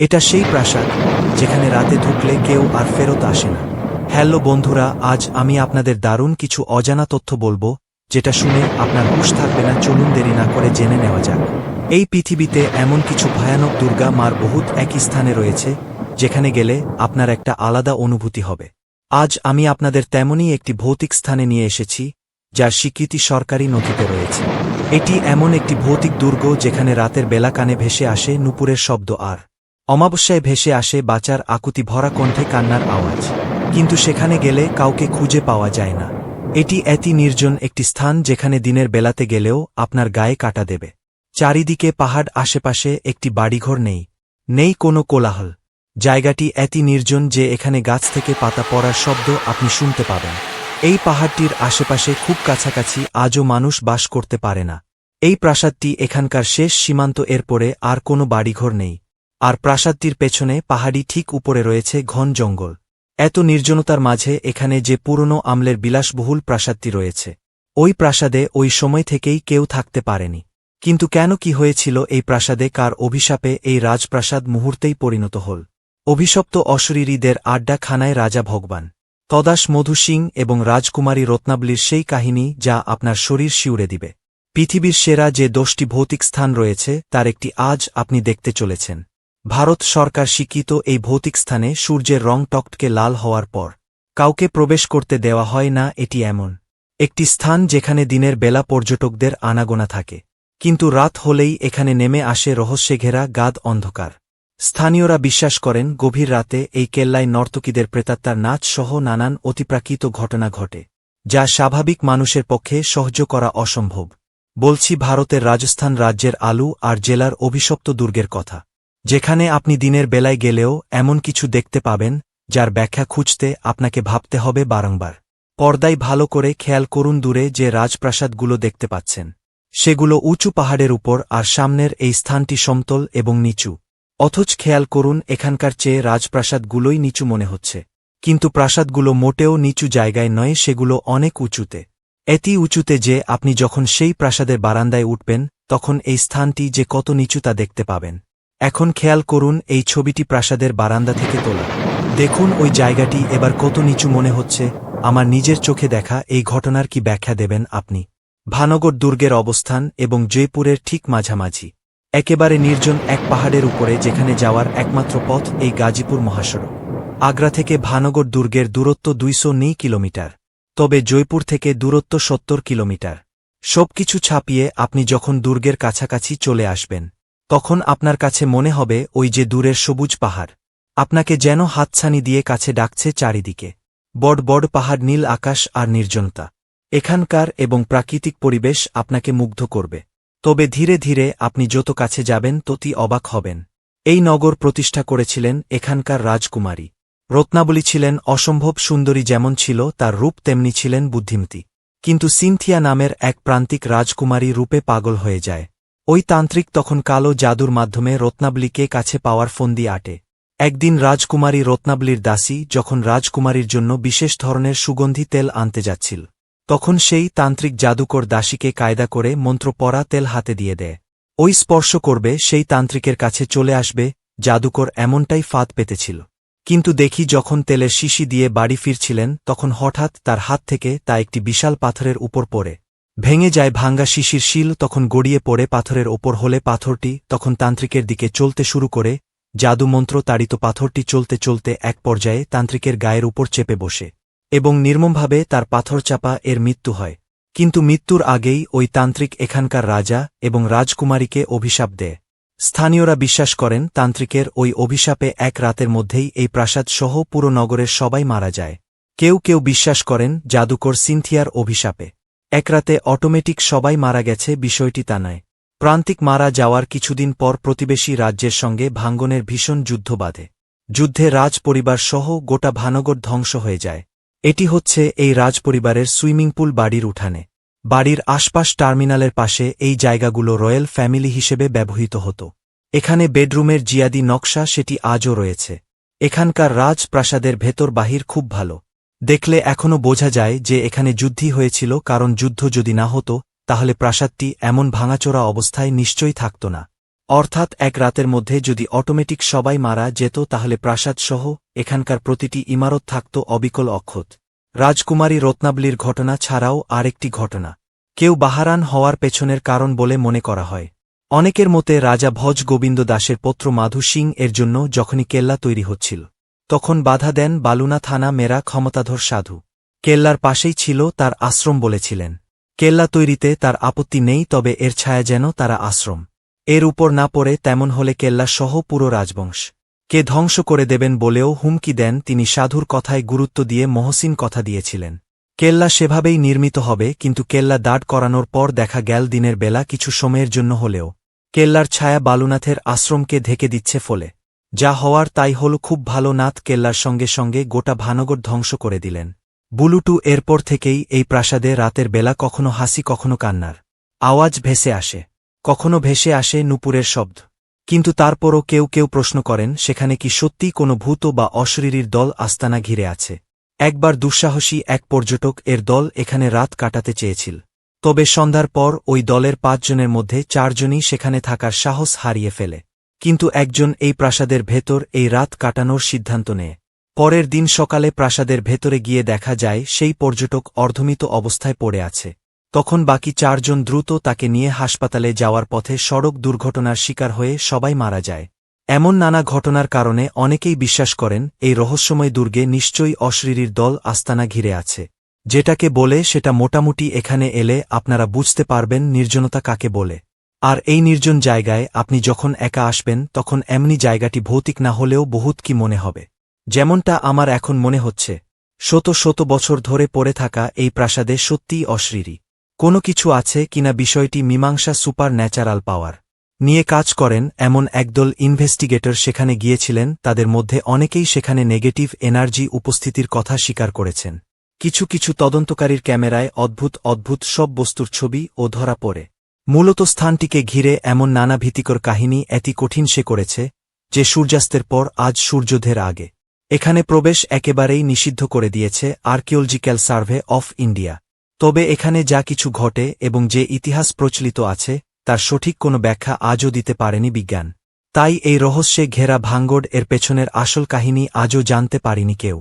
এটা সেই প্রাসাদ যেখানে রাতে ঢুকলে কেউ আর ফেরত আসে না। হ্যালো বন্ধুরা, আজ আমি আপনাদের দারুণ কিছু অজানা তথ্য বলবো, যেটা শুনে আপনার হুঁশ থাকবে না। চলুন দেরি না করে জেনে নেওয়া যাক। এই পৃথিবীতে এমন কিছু ভয়ানক দুর্গা মার বহুত একই স্থানে রয়েছে, যেখানে গেলে আপনার একটা আলাদা অনুভূতি হবে। আজ আমি আপনাদের তেমনই একটি ভৌতিক স্থানে নিয়ে এসেছি, যার স্বীকৃতি সরকারি নথিতে রয়েছে। এটি এমন একটি ভৌতিক দুর্গ যেখানে রাতের বেলা কানে ভেসে আসে নুপুরের শব্দ, আর অমাবস্যায় ভেসে আসে বাঁচার আকুতি ভরা কণ্ঠে কান্নার আওয়াজ। কিন্তু সেখানে গেলে কাউকে খুঁজে পাওয়া যায় না। এটি এত নির্জন একটি স্থান যেখানে দিনের বেলাতে গেলেও আপনার গায়ে কাটা দেবে। চারিদিকে পাহাড়, আশেপাশে একটি বাড়িঘর নেই, নেই কোনো কোলাহল। জায়গাটি এত নির্জন যে এখানে গাছ থেকে পাতা পড়ার শব্দ আপনি শুনতে পাবেন। এই পাহাড়টির আশেপাশে খুব কাছাকাছি আজও মানুষ বাস করতে পারে না। এই প্রাসাদটি এখানকার শেষ সীমান্ত, এরপরে আর কোনো বাড়িঘর নেই। আর প্রাসাদটির পেছনে পাহাড়ি ঠিক উপরে রয়েছে ঘন জঙ্গল। এত নির্জনতার মাঝে এখানে যে পুরনো আমলের বিলাসবহুল প্রাসাদটি রয়েছে, ওই প্রাসাদে ওই সময় থেকেই কেউ থাকতে পারেনি। কিন্তু কেন, কি হয়েছিল এই প্রাসাদে, কার অভিশাপে এই রাজপ্রাসাদ মুহূর্তেই পরিণত হল অভিশপ্ত অশরীরীদের আড্ডাখানায়? রাজা ভগবান তদাস মধু সিং এবং রাজকুমারী রত্নাবলীর সেই কাহিনী, যা আপনার শরীর শিউরে দিবে। পৃথিবীর সেরা যে 10টি ভৌতিক স্থান রয়েছে, তার একটি আজ আপনি দেখতে চলেছেন। ভারত সরকার স্বীকৃত এই ভৌতিক স্থানে সূর্যের রং টকটকে লাল হওয়ার পর কাউকে প্রবেশ করতে দেওয়া হয় না। এটি এমন একটি স্থান যেখানে দিনের বেলা পর্যটকদের আনাগোনা থাকে, কিন্তু রাত হলেই এখানে নেমে আসে রহস্যে ঘেরা গাঢ় অন্ধকার। স্থানীয়রা বিশ্বাস করেন গভীর রাতে এই কেল্লায় নর্তকীদের প্রেতাত্মার নাচ সহ নানান অতিপ্রাকৃত ঘটনা ঘটে, যা স্বাভাবিক মানুষের পক্ষে সহ্য করা অসম্ভব। বলছি ভারতের রাজস্থান রাজ্যের আলু আর জেলার অভিশপ্ত দুর্গের কথা, যেখানে আপনি দিনের বেলায় গেলেও এমন কিছু দেখতে পাবেন যার ব্যাখ্যা খুঁজতে আপনাকে ভাবতে হবে বারংবার। পর্দায় ভালো করে খেয়াল করুন, দূরে যে রাজপ্রাসাদগুলো দেখতে পাচ্ছেন, সেগুলো উঁচু পাহাড়ের উপর, আর সামনের এই স্থানটি সমতল এবং নিচু। অথচ খেয়াল করুন, এখানকার চেয়ে রাজপ্রাসাদগুলোই নিচু মনে হচ্ছে, কিন্তু প্রাসাদগুলো মোটেও নিচু জায়গায় নয়, সেগুলো অনেক উঁচুতে। এত উঁচুতে যে আপনি যখন সেই প্রাসাদের বারান্দায় উঠবেন, তখন এই স্থানটি যে কত নিচু তা দেখতে পাবেন। এখন খেয়াল করুন, এই ছবিটি প্রাসাদের বারান্দা থেকে তোলা। দেখুন ওই জায়গাটি এবার কত নিচু মনে হচ্ছে। আমার নিজের চোখে দেখা এই ঘটনার কি ব্যাখ্যা দেবেন আপনি? ভানগড় দুর্গের অবস্থান এবং জয়পুরের ঠিক মাঝামাঝি একেবারে নির্জন এক পাহাড়ের উপরে, যেখানে যাওয়ার একমাত্র পথ এই গাজীপুর মহাসড়ক। আগ্রা থেকে ভানগড় দুর্গের দূরত্ব 209 কিলোমিটার, তবে জয়পুর থেকে দূরত্ব 70 কিলোমিটার। সবকিছু ছাপিয়ে আপনি যখন দুর্গের কাছাকাছি চলে আসবেন, তখন আপনার কাছে মনে হবে ওই যে দূরের সবুজ পাহাড় আপনাকে যেন হাতছানি দিয়ে কাছে ডাকছে। চারিদিকে বড় বড় পাহাড়, নীল আকাশ আর নির্জনতা। এখানকার এবং প্রাকৃতিক পরিবেশ আপনাকে মুগ্ধ করবে। তবে ধীরে ধীরে আপনি যত কাছে যাবেন, ততই অবাক হবেন। এই নগর প্রতিষ্ঠা করেছিলেন এখানকার রাজকুমারী রত্নাবলী। ছিলেন অসম্ভব সুন্দরী, যেমন ছিল তার রূপ তেমনি ছিলেন বুদ্ধিমতী। কিন্তু সিনথিয়া নামের এক প্রান্তিক রাজকুমারী রূপে পাগল হয়ে যায়। ওই তান্ত্রিক তখন কালো জাদুর মাধ্যমে রত্নাবলীকে কাছে পাওয়ার ফন্দি আটে। একদিন রাজকুমারী রত্নাবলীর দাসী যখন রাজকুমারীর জন্য বিশেষ ধরনের সুগন্ধি তেল আনতে যাচ্ছিল, তখন সেই তান্ত্রিক জাদুকর দাসীকে কায়দা করে মন্ত্র পড়া তেল হাতে দিয়ে দেয়। ওই স্পর্শ করবে, সেই তান্ত্রিকের কাছে চলে আসবে। জাদুকর এমনটাই ফাঁদ পেতেছিল। কিন্তু দেখি যখন তেলের শিশি দিয়ে বাড়ি ফিরছিলেন, তখন হঠাৎ তার হাত থেকে তা একটি বিশাল পাথরের উপর পড়ে ভেঙে যায়। ভাঙ্গা শিশির শিল তখন গড়িয়ে পড়ে পাথরের ওপর হলে পাথরটি তখন তান্ত্রিকের দিকে চলতে শুরু করে। জাদুমন্ত্র তাড়িত পাথরটি চলতে চলতে এক পর্যায়ে তান্ত্রিকের গায়ের উপর চেপে বসে এবং নির্মমভাবে তার পাথর চাপা এর মৃত্যু হয়। কিন্তু মৃত্যুর আগেই ওই তান্ত্রিক এখানকার রাজা এবং রাজকুমারীকে অভিশাপ দেয়। স্থানীয়রা বিশ্বাস করেন তান্ত্রিকের ওই অভিশাপে এক রাতের মধ্যেই এই প্রাসাদ সহ পুরো নগরের সবাই মারা যায়। কেউ কেউ বিশ্বাস করেন জাদুকর সিনথিয়ার অভিশাপে এক রাতে অটোমেটিক সবাই মারা গেছে। বিষয়টি তা নয়। প্রান্তিক মারা যাওয়ার কিছুদিন পর প্রতিবেশী রাজ্যের সঙ্গে ভাঙ্গনের ভীষণ যুদ্ধ বাধে। যুদ্ধে রাজপরিবার সহ গোটা ভানগড় ধ্বংস হয়ে যায়। এটি হচ্ছে এই রাজপরিবারের সুইমিং পুল বাড়ির উঠানে। বাড়ির আশপাশ টার্মিনালের পাশে এই জায়গাগুলো রয়্যাল ফ্যামিলি হিসেবে ব্যবহৃত হতো। এখানে বেডরুমের জিয়াদি নকশা, সেটি আজও রয়েছে। এখানকার রাজপ্রাসাদের ভেতর বাহির খুব ভালো। দেখলে এখনও বোঝা যায় যে এখানে যুদ্ধই হয়েছিল, কারণ যুদ্ধ যদি না হতো তাহলে প্রাসাদটি এমন ভাঙাচোরা অবস্থায় নিশ্চয়ই থাকত না। অর্থাৎ এক রাতের মধ্যে যদি অটোমেটিক সবাই মারা যেত তাহলে প্রাসাদসহ এখানকার প্রতিটি ইমারত থাকত অবিকল অক্ষত। রাজকুমারী রত্নাবলীর ঘটনা ছাড়াও আরেকটি ঘটনা কেউ বাহারান হওয়ার পেছনের কারণ বলে মনে করা হয়। অনেকের মতে রাজা ভজ গোবিন্দ দাসের পুত্র মাধু সিং এর জন্য যখনই কেল্লা তৈরি হচ্ছিল তখন বাধা দেন বালুনা থানা মেরা ক্ষমতাধর সাধু। কেল্লার পাশেই ছিল তার আশ্রম বলেছিলেন। কেল্লা তৈরিতে তার আপত্তি নেই, তবে এর ছায়া যেন তারা আশ্রম এর উপর না পড়ে, তেমন হলে কেল্লা সহ পুরো রাজবংশ কে ধ্বংস করে দেবেন বলেও হুমকি দেন তিনি। সাধুর কথায় গুরুত্ব দিয়ে মহসিন কথা দিয়েছিলেন কেল্লা সেভাবেই নির্মিত হবে, কিন্তু কেল্লা দাঁড় করানোর পর দেখা গেল দিনের বেলা কিছু সময়ের জন্য হলেও কেল্লার ছায়া বালুনাথের আশ্রমকে ঢেকে দিচ্ছে। ফলে যা হওয়ার তাই হল। খুব ভালো, নাথ কেল্লার সঙ্গে সঙ্গে গোটা ভানগর ধ্বংস করে দিলেন। বুলুটু এরপর থেকেই এই প্রাসাদে রাতের বেলা কখনো হাসি কখনো কান্নার আওয়াজ ভেসে আসে, কখনো ভেসে আসে নূপুরের শব্দ। কিন্তু তারপরও কেউ কেউ প্রশ্ন করেন সেখানে কি সত্যিই কোনো ভূত বা অশরীরীর দল আস্তানা ঘিরে আছে। একবার দুঃসাহসী এক পর্যটক এর দল এখানে রাত কাটাতে চেয়েছিল, তবে সন্ধ্যার পর ওই দলের 5 জনের মধ্যে 4 জনই সেখানে থাকার সাহস হারিয়ে ফেলে। কিন্তু একজন এই প্রাসাদের ভেতর এই রাত কাটানোর সিদ্ধান্ত নেয়। পরের দিন সকালে প্রাসাদের ভেতরে গিয়ে দেখা যায় সেই পর্যটক অর্ধমিত অবস্থায় পড়ে আছে। তখন বাকি 4 জন দ্রুত তাকে নিয়ে হাসপাতালে যাওয়ার পথে সড়ক দুর্ঘটনার শিকার হয়ে সবাই মারা যায়। এমন নানা ঘটনার কারণে অনেকেই বিশ্বাস করেন এই রহস্যময় দুর্গে নিশ্চয়ই অশরীরীর দল আস্তানা ঘিরে আছে। যেটাকে বলে সেটা মোটামুটি এখানে এলে আপনারা বুঝতে পারবেন নির্জনতা কাকে বলে। আর এই নির্জন জায়গায় আপনি যখন একা আসবেন তখন এমনি জায়গাটি ভৌতিক না হলেও বহুত কি মনে হবে, যেমনটা আমার এখন মনে হচ্ছে। শত শত বছর ধরে পড়ে থাকা এই প্রাসাদে সত্যিই অশরীরী কোনো কিছু আছে কিনা বিষয়টি মীমাংসা সুপার ন্যাচারাল পাওয়ার নিয়ে কাজ করেন এমন একদল ইনভেস্টিগেটর সেখানে গিয়েছিলেন। তাদের মধ্যে অনেকেই সেখানে নেগেটিভ এনার্জি উপস্থিতির কথা স্বীকার করেছেন। কিছু কিছু তদন্তকারীর ক্যামেরায় অদ্ভুত অদ্ভুত সব বস্তুর ছবি ও ধরা পড়ে। মূলত স্থানটিকে ঘিরে এমন নানা ভীতিকর কাহিনী এত কঠিন সে করেছে যে সূর্যাস্তের পর আজ সূর্যোদয়ের আগে এখানে প্রবেশ একেবারেই নিষিদ্ধ করে দিয়েছে আর্কিওলজিক্যাল সার্ভে অফ ইন্ডিয়া। তবে এখানে যা কিছু ঘটে এবং যে ইতিহাস প্রচলিত আছে তার সঠিক কোনো ব্যাখ্যা আজও দিতে পারেনি বিজ্ঞান। তাই এই রহস্যে ঘেরা ভাঙ্গড় এর পেছনের আসল কাহিনী আজও জানতে পারেনি কেউ।